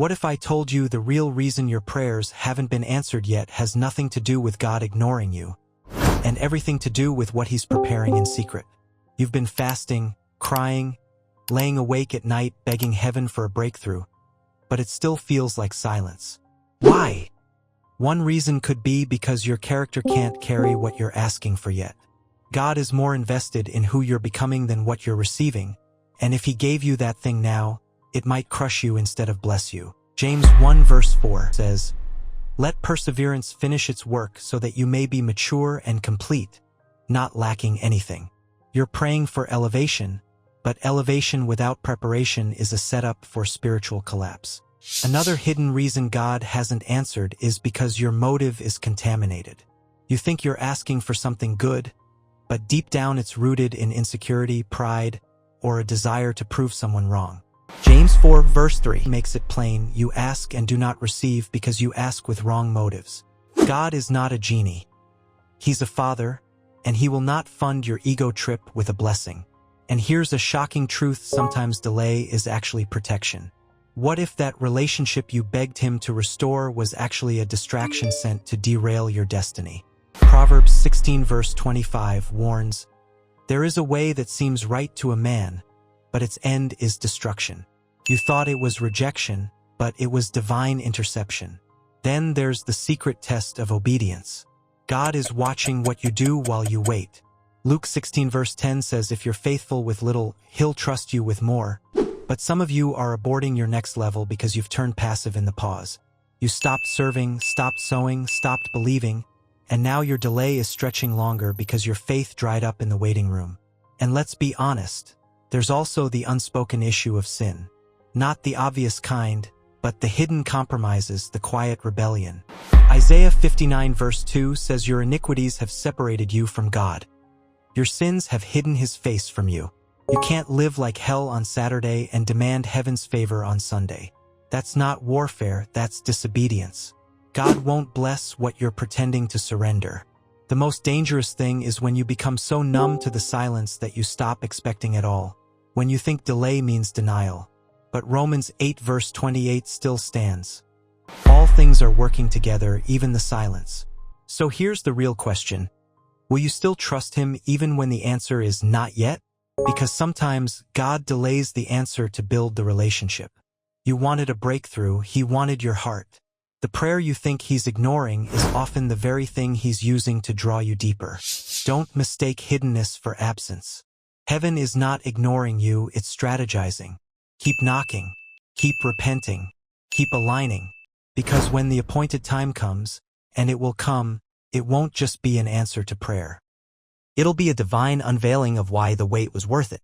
What if I told you the real reason your prayers haven't been answered yet has nothing to do with God ignoring you, and everything to do with what He's preparing in secret? You've been fasting, crying, laying awake at night begging heaven for a breakthrough, but it still feels like silence. Why? One reason could be because your character can't carry what you're asking for yet. God is more invested in who you're becoming than what you're receiving, and if He gave you that thing now, it might crush you instead of bless you. James 1 verse 4 says, "Let perseverance finish its work so that you may be mature and complete, not lacking anything." You're praying for elevation, but elevation without preparation is a setup for spiritual collapse. Another hidden reason God hasn't answered is because your motive is contaminated. You think you're asking for something good, but deep down it's rooted in insecurity, pride, or a desire to prove someone wrong. James 4 verse 3 makes it plain, you ask and do not receive because you ask with wrong motives. God is not a genie. He's a father, and He will not fund your ego trip with a blessing. And here's a shocking truth: sometimes delay is actually protection. What if that relationship you begged Him to restore was actually a distraction sent to derail your destiny? Proverbs 16 verse 25 warns, "There is a way that seems right to a man, but its end is destruction." You thought it was rejection, but it was divine interception. Then there's the secret test of obedience. God is watching what you do while you wait. Luke 16 verse 10 says, "If you're faithful with little, He'll trust you with more." But some of you are aborting your next level because you've turned passive in the pause. You stopped serving, stopped sowing, stopped believing, and now your delay is stretching longer because your faith dried up in the waiting room. And let's be honest, there's also the unspoken issue of sin. Not the obvious kind, but the hidden compromises, the quiet rebellion. Isaiah 59 verse 2 says, "Your iniquities have separated you from God. Your sins have hidden His face from you." You can't live like hell on Saturday and demand heaven's favor on Sunday. That's not warfare, that's disobedience. God won't bless what you're pretending to surrender. The most dangerous thing is when you become so numb to the silence that you stop expecting at all. When you think delay means denial. But Romans 8 verse 28 still stands. All things are working together, even the silence. So here's the real question. Will you still trust Him even when the answer is not yet? Because sometimes God delays the answer to build the relationship. You wanted a breakthrough, He wanted your heart. The prayer you think He's ignoring is often the very thing He's using to draw you deeper. Don't mistake hiddenness for absence. Heaven is not ignoring you, it's strategizing. Keep knocking, keep repenting, keep aligning, because when the appointed time comes, and it will come, it won't just be an answer to prayer. It'll be a divine unveiling of why the wait was worth it.